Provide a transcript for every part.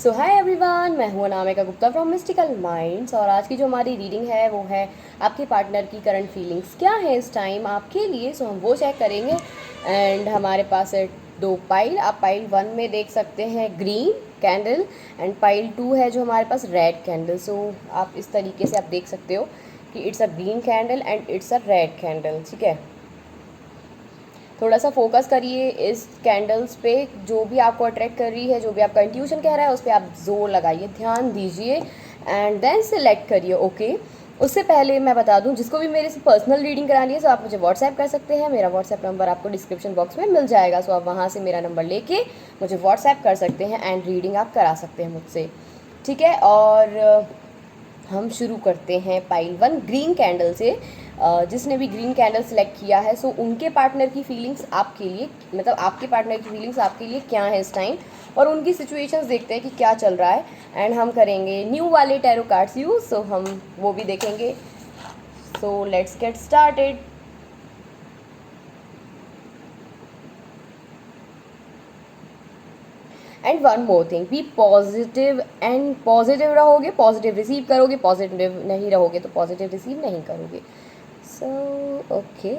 सो hi everyone, मैं हूं Anamika Gupta from mystical minds. और आज की जो हमारी रीडिंग है वो है आपके पार्टनर की करंट फीलिंग्स क्या है इस टाइम आपके लिए। सो हम वो चेक करेंगे। एंड हमारे पास है दो पाइल। आप पाइल 1 में देख सकते हैं ग्रीन कैंडल एंड पाइल 2 है जो हमारे पास रेड कैंडल। सो आप इस तरीके से आप देख सकते हो कि it's a green candle and it's a red candle. ठीक है, थोड़ा सा फोकस करिए इस कैंडल्स पे, जो भी आपको अट्रैक्ट कर रही है, जो भी आपका इंट्यूशन कह रहा है उस पर आप जोर लगाइए, ध्यान दीजिए एंड देन सेलेक्ट करिए। ओके, उससे पहले मैं बता दूं, जिसको भी मेरे से पर्सनल रीडिंग करानी है तो आप मुझे व्हाट्सएप कर सकते हैं। मेरा व्हाट्सएप नंबर आपको डिस्क्रिप्शन बॉक्स में मिल जाएगा। सो आप वहाँ से मेरा नंबर लेके मुझे व्हाट्सएप कर सकते हैं एंड रीडिंग आप करा सकते हैं मुझसे। ठीक है, और हम शुरू करते हैं पाइल 1 ग्रीन कैंडल से। जिसने भी ग्रीन कैंडल सेलेक्ट किया है सो उनके पार्टनर की फीलिंग्स आपके लिए, मतलब आपके पार्टनर की फीलिंग्स आपके लिए क्या है इस टाइम, और उनकी सिचुएशंस देखते हैं कि क्या चल रहा है। एंड हम करेंगे न्यू वाले टैरो कार्ड्स यूज, सो हम वो भी देखेंगे। So let's get started. And one more thing, be positive and positive रहोगे, पॉजिटिव रिसीव करोगे, पॉजिटिव नहीं रहोगे तो पॉजिटिव रिसीव नहीं करोगे। सो ओके,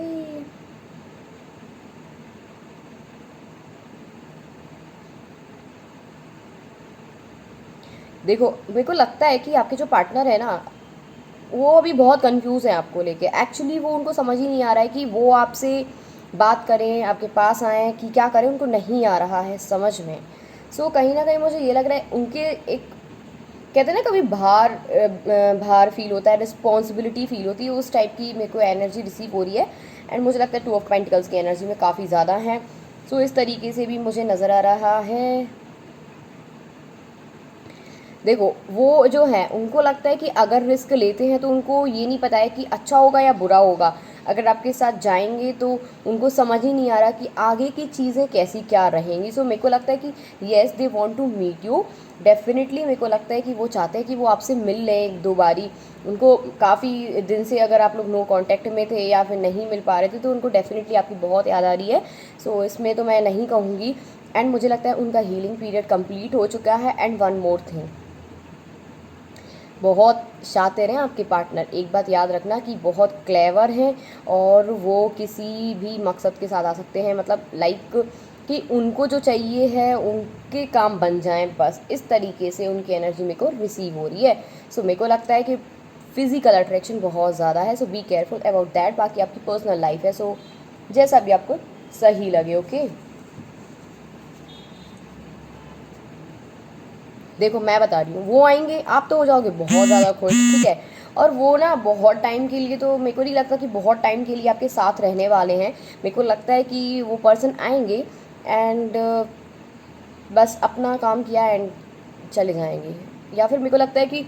देखो मेरे को लगता है कि आपके जो पार्टनर है ना वो अभी बहुत कंफ्यूज है आपको लेके। एक्चुअली वो, उनको समझ ही नहीं आ रहा है कि वो आपसे बात करें, आपके पास आएँ कि क्या करें, उनको नहीं आ रहा है समझ में। सो कहीं ना कहीं मुझे ये लग रहा है उनके एक, कहते हैं ना कभी भार फील होता है, रिस्पॉन्सिबिलिटी फील होती है, उस टाइप की मेरे को एनर्जी रिसीव हो रही है। एंड मुझे लगता है 2 ऑफ पेंटिकल्स की एनर्जी में काफ़ी ज़्यादा है। सो इस तरीके से भी मुझे नज़र आ रहा है। देखो वो जो है उनको लगता है कि अगर रिस्क लेते हैं तो उनको ये नहीं पता है कि अच्छा होगा या बुरा होगा। अगर आपके साथ जाएंगे तो उनको समझ ही नहीं आ रहा कि आगे की चीज़ें कैसी क्या रहेंगी। सो मेरे को लगता है कि yes they want to meet you definitely. मेरे को लगता है कि वो चाहते हैं कि वो आपसे मिल लें एक दो बारी। उनको काफ़ी दिन से अगर आप लोग नो कांटेक्ट में थे या फिर नहीं मिल पा रहे थे तो उनको डेफिनेटली आपकी बहुत याद आ रही है। सो इसमें तो मैं नहीं कहूँगी। एंड मुझे लगता है उनका हीलिंग पीरियड कंप्लीट हो चुका है। एंड वन मोर थिंग, बहुत शातिर हैं आपके पार्टनर। एक बात याद रखना कि बहुत क्लेवर हैं और वो किसी भी मकसद के साथ आ सकते हैं, मतलब लाइक कि उनको जो चाहिए है उनके काम बन जाएं, बस इस तरीके से उनकी एनर्जी मेरे को रिसीव हो रही है। सो मेरे को लगता है कि फिजिकल अट्रैक्शन बहुत ज़्यादा है। सो बी केयरफुल अबाउट दैट। बाकी आपकी पर्सनल लाइफ है, सो जैसा भी आपको सही लगे। ओके, देखो मैं बता रही हूँ वो आएंगे, आप तो हो जाओगे बहुत ज़्यादा खुश। ठीक है, और वो ना बहुत टाइम के लिए, तो मेरे को नहीं लगता कि बहुत टाइम के लिए आपके साथ रहने वाले हैं। मेरे को लगता है कि वो पर्सन आएंगे एंड बस अपना काम किया एंड चले जाएंगे। या फिर मेरे को लगता है कि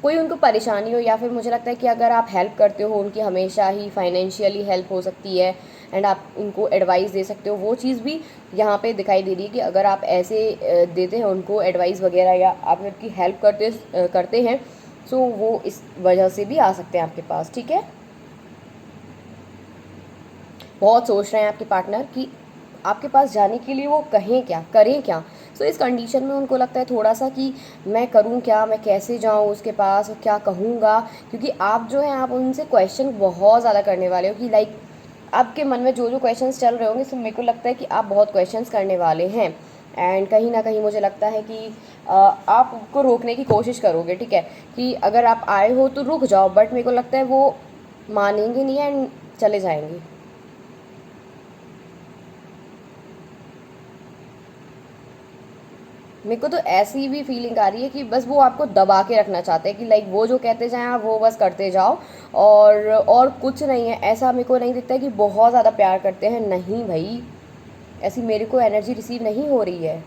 कोई उनको परेशानी हो, या फिर मुझे लगता है कि अगर आप हेल्प करते हो उनकी, हमेशा ही फाइनेंशियली हेल्प हो सकती है एंड आप उनको एडवाइस दे सकते हो। वो चीज़ भी यहाँ पे दिखाई दे रही है कि अगर आप ऐसे देते हैं उनको एडवाइस वगैरह या आप उनकी हेल्प करते हैं सो वो इस वजह से भी आ सकते हैं आपके पास। ठीक है, बहुत सोच रहे हैं आपके पार्टनर कि आपके पास जाने के लिए वो कहें क्या, करें क्या। सो इस कंडीशन में उनको लगता है थोड़ा सा कि मैं करूं क्या, मैं कैसे जाऊं उसके पास और क्या कहूँगा। क्योंकि आप जो हैं आप उनसे क्वेश्चन बहुत ज़्यादा करने वाले हो कि लाइक आपके मन में जो जो क्वेश्चंस चल रहे होंगे, सो मेरे को लगता है कि आप बहुत क्वेश्चंस करने वाले हैं। एंड कहीं ना कहीं मुझे लगता है कि आप उसको रोकने की कोशिश करोगे। ठीक है, कि अगर आप आए हो तो रुक जाओ, बट मेरे को लगता है वो मानेंगे नहीं एंड चले जाएंगे। मेरे को तो ऐसी भी फीलिंग आ रही है कि बस वो आपको दबा के रखना चाहते हैं कि लाइक वो जो कहते जाएं आप वो बस करते जाओ, और कुछ नहीं है। ऐसा मेरे को नहीं दिखता है कि बहुत ज़्यादा प्यार करते हैं, नहीं भाई, ऐसी मेरे को एनर्जी रिसीव नहीं हो रही है।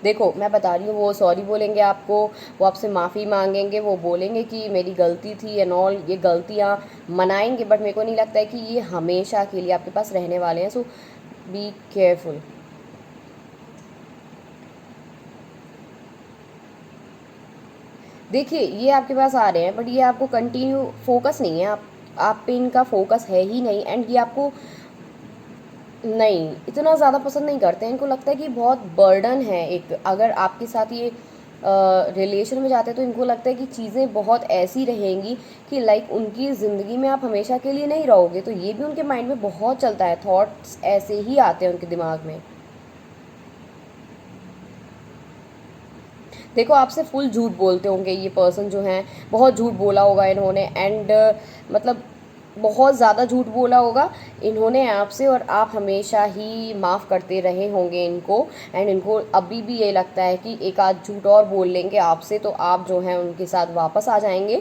देखो मैं बता रही हूँ, वो सॉरी बोलेंगे आपको, वो आपसे माफ़ी मांगेंगे, वो बोलेंगे कि मेरी गलती थी एंड ऑल, ये गलतियाँ मनाएंगे। बट मेरे को नहीं लगता है कि ये हमेशा के लिए आपके पास रहने वाले हैं। सो बी केयरफुल। देखिए ये आपके पास आ रहे हैं बट ये आपको कंटिन्यू फोकस नहीं है, आप पे इनका फोकस है ही नहीं। एंड ये आपको नहीं, इतना ज़्यादा पसंद नहीं करते हैं। इनको लगता है कि बहुत बर्डन है एक, अगर आपके साथ ये रिलेशन में जाते हैं तो इनको लगता है कि चीज़ें बहुत ऐसी रहेंगी कि लाइक उनकी ज़िंदगी में आप हमेशा के लिए नहीं रहोगे। तो ये भी उनके माइंड में बहुत चलता है, थॉट्स ऐसे ही आते हैं उनके दिमाग में। देखो आपसे फुल झूठ बोलते होंगे ये पर्सन जो हैं, बहुत झूठ बोला होगा इन्होंने, एंड मतलब बहुत ज़्यादा झूठ बोला होगा इन्होंने आपसे, और आप हमेशा ही माफ़ करते रहे होंगे इनको। एंड इनको अभी भी ये लगता है कि एक आध झूठ और बोल लेंगे आपसे तो आप जो हैं उनके साथ वापस आ जाएंगे।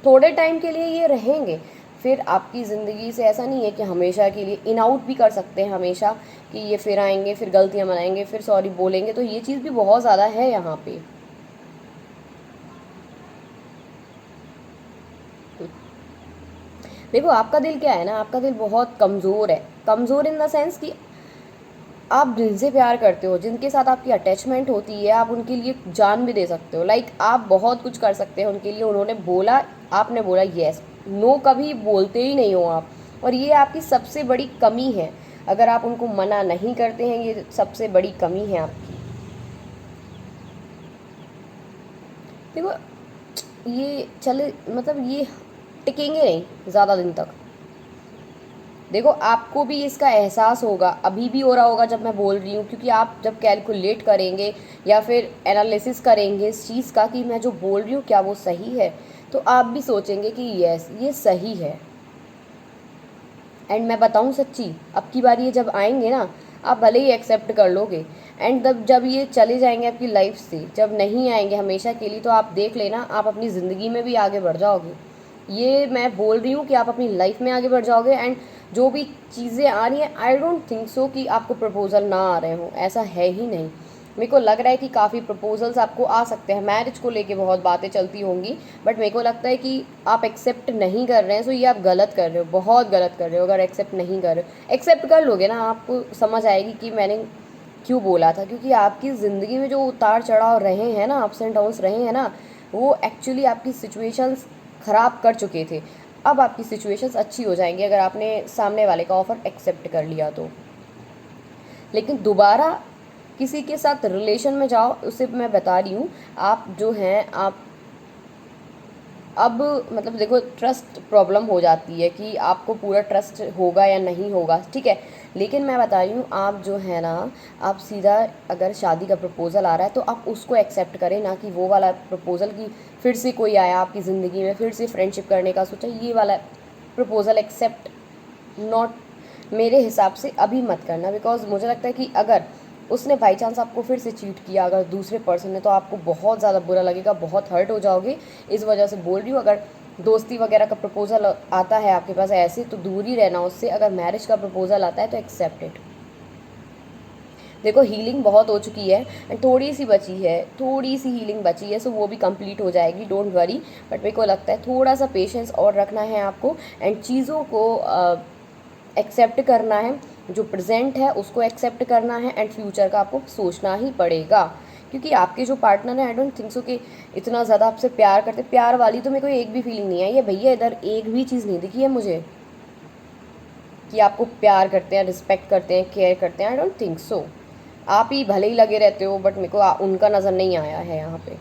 थोड़े टाइम के लिए ये रहेंगे, फिर आपकी ज़िंदगी से ऐसा नहीं है कि हमेशा के लिए इन आउट भी कर सकते हैं हमेशा, कि ये फिर आएंगे, फिर गलतियाँ बनाएंगे, फिर सॉरी बोलेंगे। तो ये चीज़ भी बहुत ज़्यादा है यहाँ पे। देखो आपका दिल क्या है ना, आपका दिल बहुत कमज़ोर है। कमज़ोर इन द सेंस कि आप जिनसे प्यार करते हो, जिनके साथ आपकी अटैचमेंट होती है, आप उनके लिए जान भी दे सकते हो। लाइक आप बहुत कुछ कर सकते हैं उनके लिए। उन्होंने बोला, आपने बोला येस, नो कभी बोलते ही नहीं हो आप, और ये आपकी सबसे बड़ी कमी है। अगर आप उनको मना नहीं करते हैं, ये सबसे बड़ी कमी है आपकी। देखो ये चले, मतलब ये टिकेंगे नहीं ज़्यादा दिन तक। देखो आपको भी इसका एहसास होगा, अभी भी हो रहा होगा जब मैं बोल रही हूँ, क्योंकि आप जब कैलकुलेट करेंगे या फिर एनालिसिस करेंगे इस चीज़ का कि मैं जो बोल रही हूँ क्या वो सही है, तो आप भी सोचेंगे कि यस ये सही है। एंड मैं बताऊँ सच्ची, अब की बार ये जब आएंगे ना, आप भले ही एक्सेप्ट कर लोगे, एंड तब जब ये चले जाएंगे आपकी लाइफ से, जब नहीं आएंगे हमेशा के लिए, तो आप देख लेना आप अपनी ज़िंदगी में भी आगे बढ़ जाओगे। ये मैं बोल रही हूँ कि आप अपनी लाइफ में आगे बढ़ जाओगे। एंड जो भी चीज़ें आ रही हैं, आई डोंट थिंक सो कि आपको प्रपोजल ना आ रहे हों, ऐसा है ही नहीं। मेरे को लग रहा है कि काफ़ी प्रपोजल्स आपको आ सकते हैं, मैरिज को लेके बहुत बातें चलती होंगी, बट मेरे को लगता है कि आप एक्सेप्ट नहीं कर रहे हैं। सो ये आप गलत कर रहे हो, बहुत गलत कर रहे हो अगर एक्सेप्ट नहीं कर रहे हो। एक्सेप्ट कर लोगे ना, आपको समझ आएगी कि मैंने क्यों बोला था, क्योंकि आपकी ज़िंदगी में जो उतार चढ़ाव रहे हैं ना, अप्स एंड डाउन्स रहे हैं ना, वो एक्चुअली आपकी सिचुएशंस ख़राब कर चुके थे। अब आपकी सिचुएशंस अच्छी हो जाएंगी अगर आपने सामने वाले का ऑफ़र एक्सेप्ट कर लिया तो। लेकिन दोबारा किसी के साथ रिलेशन में जाओ, उसे मैं बता रही हूँ, आप जो हैं आप अब मतलब देखो ट्रस्ट प्रॉब्लम हो जाती है कि आपको पूरा ट्रस्ट होगा या नहीं होगा, ठीक है। लेकिन मैं बता रही हूँ, आप जो है ना, आप सीधा अगर शादी का प्रपोज़ल आ रहा है तो आप उसको एक्सेप्ट करें, ना कि वो वाला प्रपोज़ल कि फिर से कोई आया आपकी ज़िंदगी में, फिर से फ्रेंडशिप करने का सोचा, ये वाला प्रपोज़ल एक्सेप्ट नॉट, मेरे हिसाब से अभी मत करना। बिकॉज मुझे लगता है कि अगर उसने बाई चांस आपको फिर से चीट किया अगर दूसरे पर्सन ने, तो आपको बहुत ज़्यादा बुरा लगेगा, बहुत हर्ट हो जाओगे। इस वजह से बोल रही हूँ, अगर दोस्ती वगैरह का प्रपोज़ल आता है आपके पास ऐसे, तो दूर ही रहना उससे। अगर मैरिज का प्रपोज़ल आता है तो एक्सेप्ट इट। देखो हीलिंग बहुत हो चुकी है एंड थोड़ी सी बची है, थोड़ी सी हीलिंग बची है, सो वो भी कंप्लीट हो जाएगी, डोंट वरी। बट मेरे को लगता है थोड़ा सा पेशेंस और रखना है आपको, एंड चीज़ों को एक्सेप्ट करना है। जो प्रेजेंट है उसको एक्सेप्ट करना है, एंड फ्यूचर का आपको सोचना ही पड़ेगा। क्योंकि आपके जो पार्टनर हैं, आई डोंट थिंक सो कि इतना ज़्यादा आपसे प्यार करते। प्यार वाली तो मेरे को एक भी फीलिंग नहीं आई है भैया, इधर एक भी चीज़ नहीं दिखी है मुझे कि आपको प्यार करते हैं, रिस्पेक्ट करते हैं, केयर करते हैं। I don't think so. आप ही भले ही लगे रहते हो, बट मेरे को उनका नज़र नहीं आया है यहाँ पे।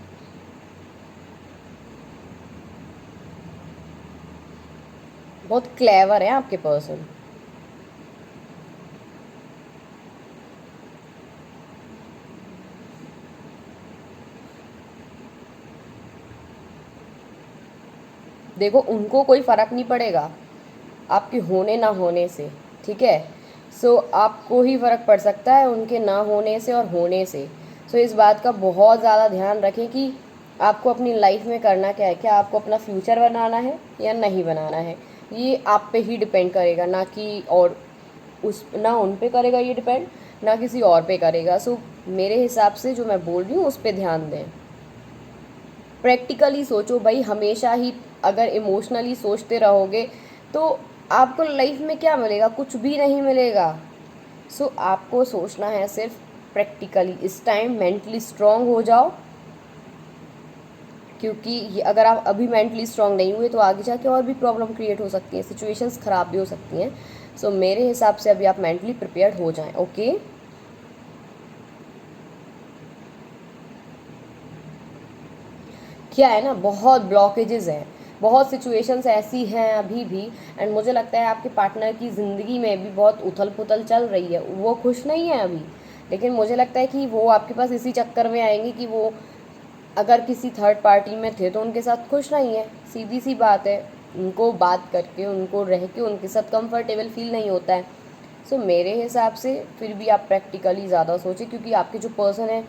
बहुत क्लेवर है आपके पर्सन। देखो उनको कोई फ़र्क नहीं पड़ेगा आपके होने ना होने से, ठीक है। सो आपको ही फ़र्क पड़ सकता है उनके ना होने से और होने से। सो इस बात का बहुत ज़्यादा ध्यान रखें कि आपको अपनी लाइफ में करना क्या है, क्या आपको अपना फ्यूचर बनाना है या नहीं बनाना है। ये आप पे ही डिपेंड करेगा, ना कि और उस ना उन पे करेगा ये डिपेंड, ना किसी और पे करेगा। सो मेरे हिसाब से जो मैं बोल रही हूँ उस पर ध्यान दें। प्रैक्टिकली सोचो भाई, हमेशा ही अगर इमोशनली सोचते रहोगे तो आपको लाइफ में क्या मिलेगा, कुछ भी नहीं मिलेगा। सो आपको सोचना है सिर्फ प्रैक्टिकली। इस टाइम मेंटली स्ट्रांग हो जाओ, क्योंकि ये अगर आप अभी मेंटली स्ट्रांग नहीं हुए तो आगे जाके और भी प्रॉब्लम क्रिएट हो सकती है, सिचुएशंस ख़राब भी हो सकती हैं। सो मेरे हिसाब से अभी आप मेंटली प्रिपेयर्ड हो जाएं। ओके, क्या है ना, बहुत ब्लॉकेजेस हैं, बहुत सिचुएशंस ऐसी हैं अभी भी। एंड मुझे लगता है आपके पार्टनर की ज़िंदगी में भी बहुत उथल पुथल चल रही है, वो खुश नहीं है अभी। लेकिन मुझे लगता है कि वो आपके पास इसी चक्कर में आएंगे कि वो अगर किसी थर्ड पार्टी में थे तो उनके साथ खुश नहीं है, सीधी सी बात है। उनको बात करके, उनको रह के उनके साथ कंफर्टेबल फील नहीं होता है। सो मेरे हिसाब से फिर भी आप प्रैक्टिकली ज़्यादा सोचें, क्योंकि आपके जो पर्सन है,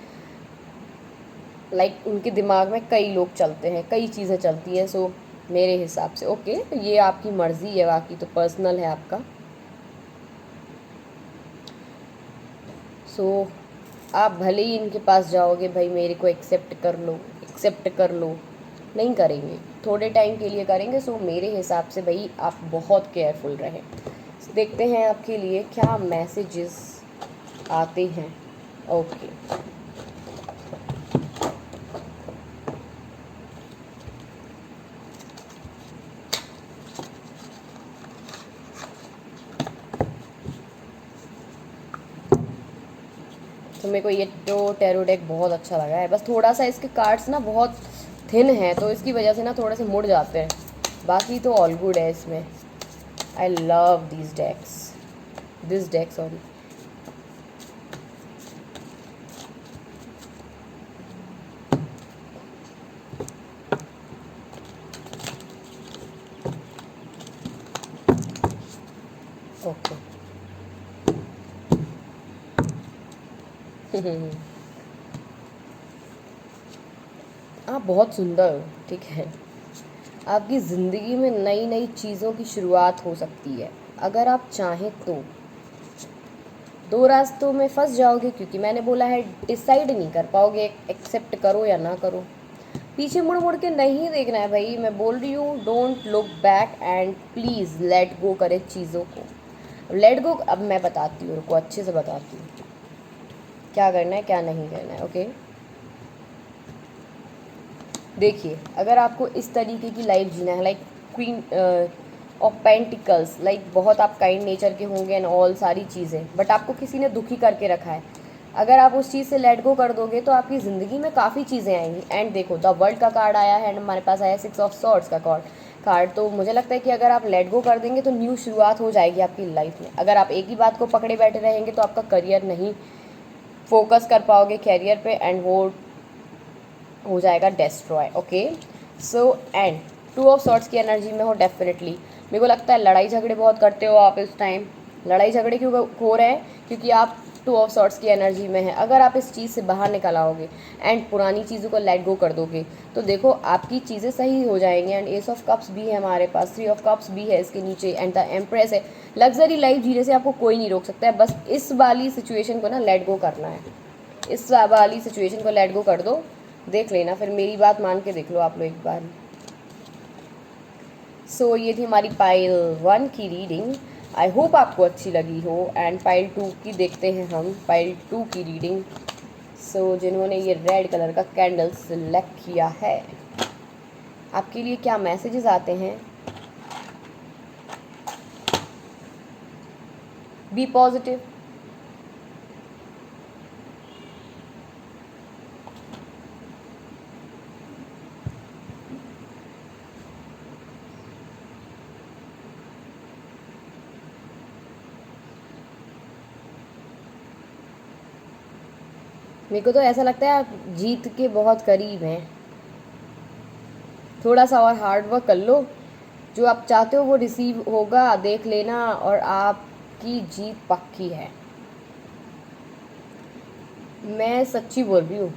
उनके दिमाग में कई लोग चलते हैं, कई चीज़ें चलती हैं। सो मेरे हिसाब से ओके, ये आपकी मर्ज़ी है, बाकी तो पर्सनल है आपका। सो आप भले ही इनके पास जाओगे, भाई मेरे को एक्सेप्ट कर लो, एक्सेप्ट कर लो, नहीं करेंगे, थोड़े टाइम के लिए करेंगे। सो मेरे हिसाब से भाई आप बहुत केयरफुल रहें। देखते हैं आपके लिए क्या मैसेजेस आते हैं। ओके, तो मेरे को ये तो टैरो डेक बहुत अच्छा लगा है। बस थोड़ा सा इसके कार्ड्स ना बहुत थिन है, तो इसकी वजह से ना थोड़े से मुड़ जाते हैं, बाकी तो ऑल गुड है इसमें। I love this decks, this deck sorry. Okay आप बहुत सुंदर हो, ठीक है। आपकी ज़िंदगी में नई नई चीज़ों की शुरुआत हो सकती है अगर आप चाहें तो। दो रास्तों में फंस जाओगे, क्योंकि मैंने बोला है डिसाइड नहीं कर पाओगे, एक्सेप्ट करो या ना करो। पीछे मुड़ मुड़ के नहीं देखना है भाई, मैं बोल रही हूँ don't look back and please let go करें चीज़ों को। लेट गो अब मैं बताती हूँ, रुको अच्छे से बताती हूँ क्या करना है क्या नहीं करना है। ओके, देखिए अगर आपको इस तरीके की लाइफ जीना है, क्वीन ऑफ पेंटिकल्स, बहुत आप काइंड नेचर के होंगे एंड ऑल सारी चीज़ें, बट आपको किसी ने दुखी करके रखा है, अगर आप उस चीज़ से लेट गो कर दोगे तो आपकी ज़िंदगी में काफ़ी चीज़ें आएंगी। एंड देखो द वर्ल्ड का कार्ड आया है एंड हमारे पास आया 6 ऑफ सॉर्ड्स का कार्ड। तो मुझे लगता है कि अगर आप लेट गो कर देंगे तो न्यू शुरुआत हो जाएगी आपकी लाइफ में। अगर आप एक ही बात को पकड़े बैठे रहेंगे तो आपका करियर नहीं फोकस कर पाओगे कैरियर पे, एंड वो हो जाएगा destroy. Okay, so and 2 of sorts की एनर्जी में हो डेफिनेटली। मेरे को लगता है लड़ाई झगड़े बहुत करते हो आप इस टाइम। लड़ाई झगड़े क्यों हो रहे हैं? क्योंकि आप 2 ऑफ सॉर्ट्स की एनर्जी में है। अगर आप इस चीज़ से बाहर निकल आओगे एंड पुरानी चीज़ों को लेट गो कर दोगे तो देखो आपकी चीज़ें सही हो जाएंगी। एंड एस ऑफ कप्स भी है हमारे पास, 3 ऑफ कप्स भी है इसके नीचे, एंड द एम्प्रेस है। लग्जरी लाइफ जीने से आपको कोई नहीं रोक सकता है, बस इस वाली सिचुएशन को ना लेट गो करना है। इस वाली सिचुएशन को लेट गो कर दो, देख लेना, फिर मेरी बात मान के देख लो आप लोग एक बार। सो ये थी हमारी पाइल 1 की रीडिंग। आई होप आपको अच्छी लगी हो। एंड पाइल 2 की देखते हैं हम, पाइल 2 की रीडिंग। सो जिन्होंने ये रेड कलर का कैंडल सिलेक्ट किया है, आपके लिए क्या मैसेजेस आते हैं? बी पॉजिटिव, मेरे को तो ऐसा लगता है आप जीत के बहुत करीब हैं। थोड़ा सा और हार्ड वर्क कर लो, जो आप चाहते हो वो रिसीव होगा, देख लेना, और आपकी जीत पक्की है। मैं सच्ची बोल रही हूँ,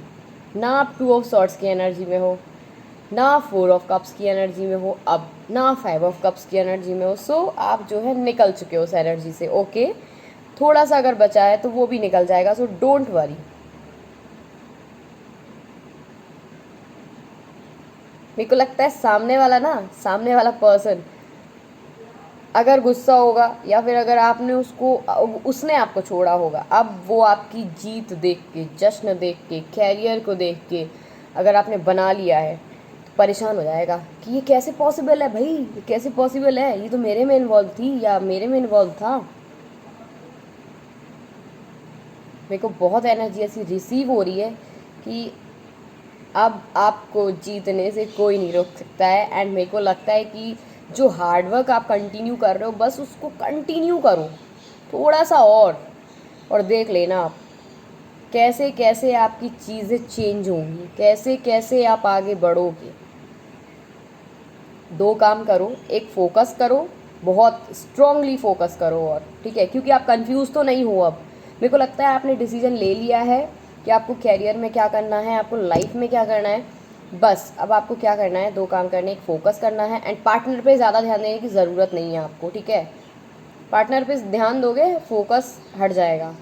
ना आप 2 ऑफ सॉर्ट्स की एनर्जी में हो, ना 4 ऑफ कप्स की एनर्जी में हो, अब ना 5 ऑफ कप्स की एनर्जी में हो। सो आप जो है निकल चुके हो उस एनर्जी से। ओके, थोड़ा सा अगर बचा है तो वो भी निकल जाएगा, सो डोंट वरी। मेरे को लगता है सामने वाला पर्सन अगर गुस्सा होगा या फिर अगर आपने उसने आपको छोड़ा होगा, अब वो आपकी जीत देख के, जश्न देख के, कैरियर को देख के, अगर आपने बना लिया है तो परेशान हो जाएगा कि ये कैसे पॉसिबल है भाई, ये कैसे पॉसिबल है, ये तो मेरे में इन्वॉल्व थी या मेरे में इन्वॉल्व था। मेरे को बहुत एनर्जी ऐसी रिसीव हो रही है कि अब आपको जीतने से कोई नहीं रोक सकता है। एंड मेरे को लगता है कि जो हार्डवर्क आप कंटिन्यू कर रहे हो बस उसको कंटिन्यू करो थोड़ा सा और देख लेना आप कैसे कैसे आपकी चीज़ें चेंज होंगी, कैसे कैसे आप आगे बढ़ोगे। दो काम करो, एक फोकस करो, बहुत स्ट्रांगली फोकस करो, और ठीक है, क्योंकि आप कंफ्यूज तो नहीं हो अब। मेरे को लगता है आपने डिसीजन ले लिया है कि आपको कैरियर में क्या करना है, आपको लाइफ में क्या करना है। बस अब आपको क्या करना है, दो काम करने, एक फोकस करना है एंड पार्टनर पे ज़्यादा ध्यान देने की ज़रूरत नहीं है आपको, ठीक है। पार्टनर पे ध्यान दोगे फोकस हट जाएगा।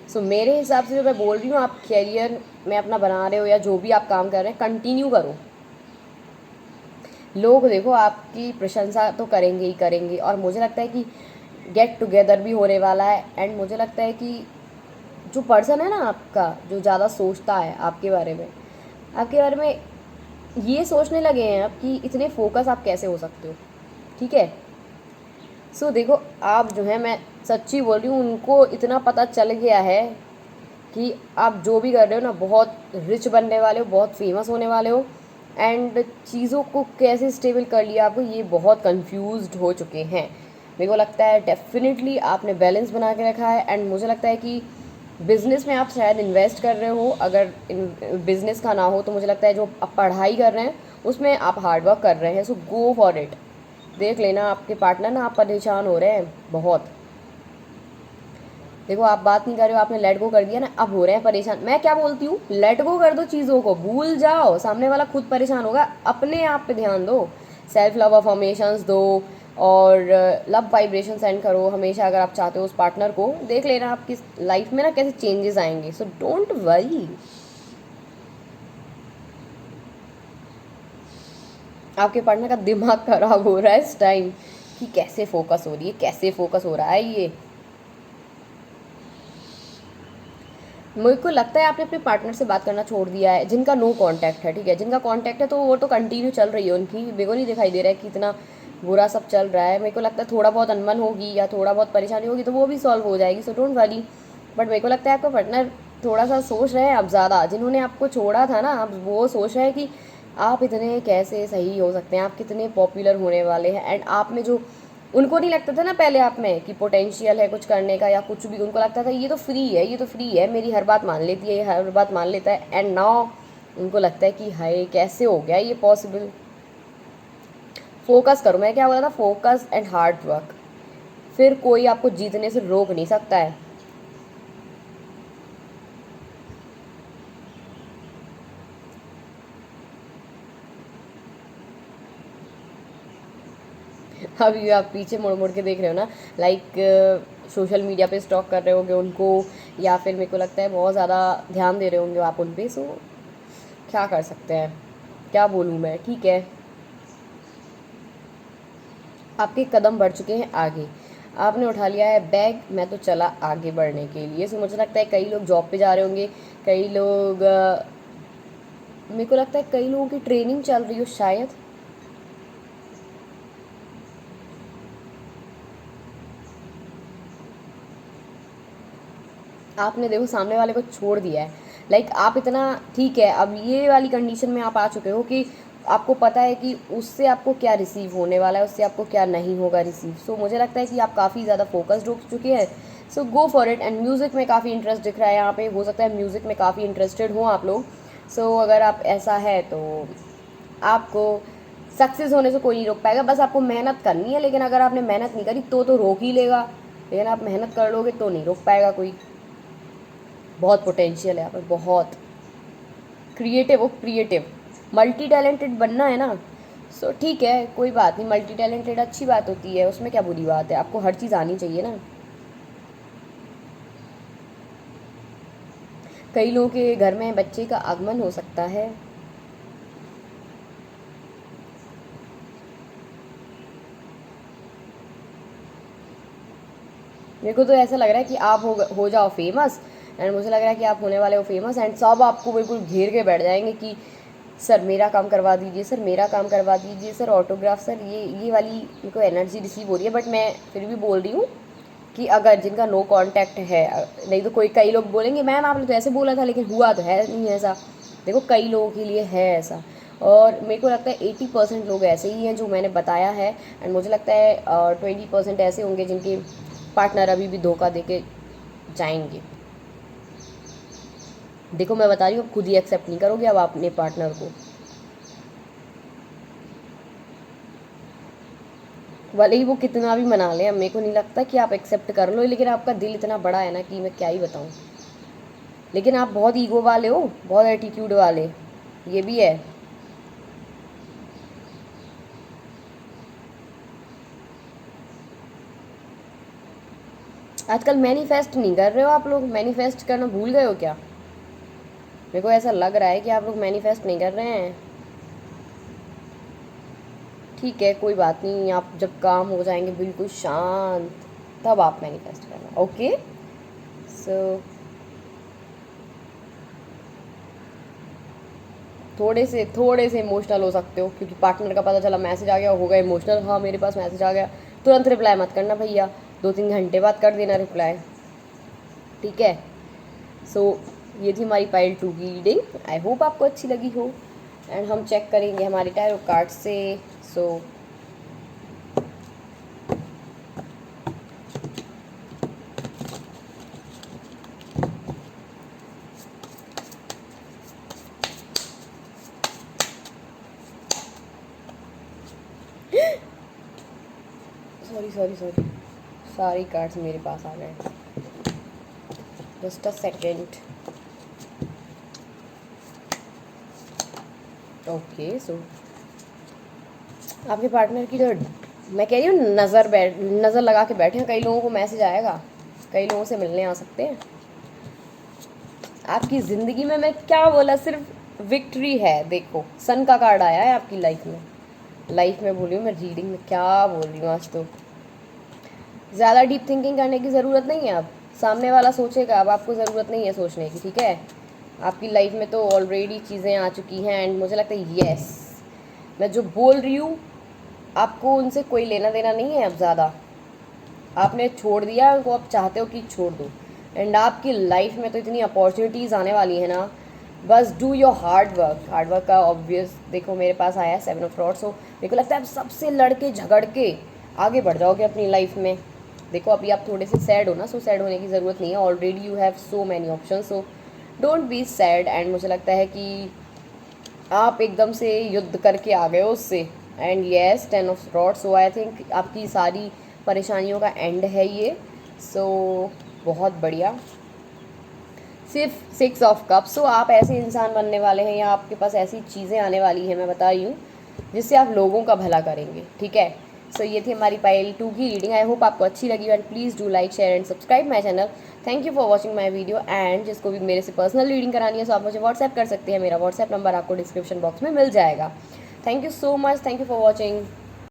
सो मेरे हिसाब से जो मैं बोल रही हूँ, आप कैरियर में अपना बना रहे हो या जो भी आप काम कर रहे हैं कंटिन्यू करो। लोग देखो आपकी प्रशंसा तो करेंगे ही करेंगे, और मुझे लगता है कि गेट टुगेदर भी होने वाला है। एंड मुझे लगता है कि जो पर्सन है ना आपका, जो ज़्यादा सोचता है आपके बारे में ये सोचने लगे हैं अब कि इतने फोकस आप कैसे हो सकते हो, ठीक है। सो देखो आप जो है, मैं सच्ची बोल रही हूँ, उनको इतना पता चल गया है कि आप जो भी कर रहे हो ना, बहुत रिच बनने वाले हो, बहुत फेमस होने वाले हो। एंड चीज़ों को कैसे स्टेबल कर लिया आपको, ये बहुत कंफ्यूज्ड हो चुके हैं। मेरे को लगता है डेफिनेटली आपने बैलेंस बना के रखा है। एंड मुझे लगता है कि बिज़नेस में आप शायद इन्वेस्ट कर रहे हो, अगर बिज़नेस का ना हो तो मुझे लगता है जो आप पढ़ाई कर रहे हैं उसमें आप हार्डवर्क कर रहे हैं। So go for it. देख लेना आपके पार्टनर ना, आप परेशान हो रहे हैं बहुत। देखो आप बात नहीं कर रहे हो, आपने लेट गो कर दिया ना, अब हो रहे हैं परेशान। मैं क्या बोलती हूँ, लेट गो कर दो चीज़ों को, भूल जाओ, सामने वाला खुद परेशान होगा। अपने आप पे ध्यान दो, सेल्फ लव अफर्मेशंस दो, और लव वाइब्रेशन सेंड करो हमेशा। अगर आप चाहते हो उस पार्टनर को, देख लेना आपकी लाइफ में ना कैसे चेंजेस आएंगे। So don't worry. आपके पार्टनर का दिमाग खराब हो रहा है इस टाइम कि कैसे फोकस हो रही है, कैसे फोकस हो रहा है ये। मेरे को लगता है आपने अपने पार्टनर से बात करना छोड़ दिया है, जिनका नो कांटेक्ट है, ठीक है। जिनका कांटेक्ट है तो वो तो कंटिन्यू चल रही है उनकी, मेरे को नहीं दिखाई दे रहा है कि इतना बुरा सब चल रहा है। मेरे को लगता है थोड़ा बहुत अनबन होगी या थोड़ा बहुत परेशानी होगी तो वो भी सॉल्व हो जाएगी। So don't worry. बट मेरे को लगता है आपका पार्टनर थोड़ा सा सोच रहे हैं अब ज़्यादा, जिन्होंने आपको छोड़ा था ना, अब वो सोच रहे हैं कि आप इतने कैसे सही हो सकते हैं, आप कितने पॉपुलर होने वाले हैं। एंड आप में जो, उनको नहीं लगता था ना पहले आप में कि पोटेंशियल है कुछ करने का या कुछ भी, उनको लगता था ये तो फ्री है, ये तो फ्री है, मेरी हर बात मान लेती है, ये हर बात मान लेता है। एंड नाउ उनको लगता है कि हाय कैसे हो गया ये पॉसिबल। फोकस करो, मैं क्या बोला था, फोकस एंड हार्ड वर्क, फिर कोई आपको जीतने से रोक नहीं सकता है। अभी आप पीछे मुड़ मुड़ के देख रहे हो ना, लाइक सोशल मीडिया पे स्टॉक कर रहे होगे उनको, या फिर मेरे को लगता है बहुत ज़्यादा ध्यान दे रहे होंगे आप उन पे। सो क्या कर सकते हैं, क्या बोलूँ मैं, ठीक है। आपके कदम बढ़ चुके हैं आगे, आपने उठा लिया है बैग, मैं तो चला आगे बढ़ने के लिए। सो मुझे लगता है कई लोग जॉब पे जा रहे होंगे, कई लोग मेरे को लगता है कई लोगों की ट्रेनिंग चल रही हो शायद। आपने देखो सामने वाले को छोड़ दिया है, लाइक आप इतना, ठीक है, अब ये वाली कंडीशन में आप आ चुके हो कि आपको पता है कि उससे आपको क्या रिसीव होने वाला है, उससे आपको क्या नहीं होगा रिसीव। सो मुझे लगता है कि आप काफ़ी ज़्यादा फोकस्ड हो चुके हैं। So go for it. And music में काफ़ी इंटरेस्ट दिख रहा है यहाँ पे, हो सकता है म्यूज़िक में काफ़ी इंटरेस्टेड हो आप लोग। सो अगर आप ऐसा है तो आपको सक्सेस होने से कोई नहीं रोक पाएगा, बस आपको मेहनत करनी है। लेकिन अगर आपने मेहनत नहीं करी तो रोक ही लेगा, लेकिन आप मेहनत कर लोगे तो नहीं रोक पाएगा कोई। बहुत पोटेंशियल है यहाँ पर, बहुत क्रिएटिव हो, क्रिएटिव मल्टी टैलेंटेड बनना है ना। सो ठीक है, कोई बात नहीं, मल्टी टैलेंटेड अच्छी बात होती है, उसमें क्या बुरी बात है, आपको हर चीज़ आनी चाहिए ना। कई लोगों के घर में बच्चे का आगमन हो सकता है। मेरे को तो ऐसा लग रहा है कि आप हो जाओ फेमस। एंड मुझे लग रहा है कि आप होने वाले हो फेमस, एंड सब आपको बिल्कुल घेर के बैठ जाएंगे कि सर मेरा काम करवा दीजिए, सर मेरा काम करवा दीजिए, सर ऑटोग्राफ, सर ये वाली मेरे को एनर्जी रिसीव हो रही है। बट मैं फिर भी बोल रही हूँ कि अगर जिनका नो कांटेक्ट है, नहीं तो कई लोग बोलेंगे मैम आपने तो ऐसे बोला था, लेकिन हुआ तो है नहीं ऐसा। देखो कई लोगों के लिए है ऐसा, और मेरे को लगता है 80% लोग ऐसे ही हैं जो मैंने बताया है, एंड मुझे लगता है 20% ऐसे होंगे जिनके पार्टनर अभी भी धोखा दे के जाएंगे। देखो मैं बता रही हूँ, खुद ही एक्सेप्ट नहीं करोगे अब अपने पार्टनर को, भले ही वो कितना भी मना ले। अब मेरे को नहीं लगता कि आप एक्सेप्ट कर लो, लेकिन आपका दिल इतना बड़ा है ना कि मैं क्या ही बताऊँ। लेकिन आप बहुत ईगो वाले हो, बहुत एटीट्यूड वाले, ये भी है। आजकल मैनिफेस्ट नहीं कर रहे हो आप लोग, मैनिफेस्ट करना भूल गए हो क्या? मेरे को ऐसा लग रहा है कि आप लोग मैनिफेस्ट नहीं कर रहे हैं। ठीक है कोई बात नहीं, आप जब काम हो जाएंगे बिल्कुल शांत, तब आप मैनिफेस्ट करना। ओके सो थोड़े से इमोशनल हो सकते हो, क्योंकि पार्टनर का पता चला मैसेज आ गया, होगा इमोशनल। हाँ मेरे पास मैसेज आ गया, तुरंत रिप्लाई मत करना भैया, 2-3 घंटे बाद कर देना रिप्लाई, ठीक है। सो ये थी हमारी पाइल 2 की रीडिंग, आई होप आपको अच्छी लगी हो। एंड हम चेक करेंगे हमारे टैरो कार्ड से। सो सॉरी सारी कार्ड्स मेरे पास आ गए, just a second. Okay so आपके पार्टनर की तो मैं कह रही हूँ नज़र लगा के बैठे हैं। कई लोगों को मैसेज आएगा, कई लोगों से मिलने आ सकते हैं आपकी ज़िंदगी में। मैं क्या बोला, सिर्फ विक्ट्री है। देखो सन का कार्ड आया है आपकी लाइफ में बोल रही हूँ मैं, रीडिंग में क्या बोल रही हूँ आज तो। ज़्यादा डीप थिंकिंग करने की ज़रूरत नहीं है, अब सामने वाला सोचेगा, अब आपको ज़रूरत नहीं है सोचने की, ठीक है। आपकी लाइफ में तो ऑलरेडी चीज़ें आ चुकी हैं, एंड मुझे लगता है यस मैं जो बोल रही हूँ आपको उनसे कोई लेना देना नहीं है अब ज़्यादा। आपने छोड़ दिया उनको, अब चाहते हो कि छोड़ दो। एंड आपकी लाइफ में तो इतनी अपॉर्चुनिटीज़ आने वाली है ना, बस डू योर हार्ड वर्क का ऑब्वियस। देखो मेरे पास आया है 7 ऑफ रॉड्स, सो मेरे को लगता है आप सबसे लड़के झगड़ के आगे बढ़ जाओगे अपनी लाइफ में। देखो अभी आप थोड़े से सैड हो ना, सो सैड होने की ज़रूरत नहीं है, already you have so many option, so don't be sad. And मुझे लगता है कि आप एकदम से युद्ध करके आ गए हो उससे। And yes 10 of rods, so I think आपकी सारी परेशानियों का एंड है ये। सो बहुत बढ़िया। सिर्फ 6 ऑफ कप्स, सो आप ऐसे इंसान बनने वाले हैं, या आपके पास ऐसी चीज़ें आने वाली हैं मैं बता रही हूँ जिससे आप लोगों का भला करेंगे, ठीक है। सो ये थी हमारी पाइल 2 की रीडिंग, आई होप आपको अच्छी लगी, and please do like share and subscribe my channel. Thank you for watching my video. And जिसको भी मेरे से पर्सनल रीडिंग करानी है, सो आप मुझे व्हाट्सएप कर सकते हैं, मेरा व्हाट्सएप नंबर आपको डिस्क्रिप्शन बॉक्स में मिल जाएगा। Thank you so much, thank you for watching.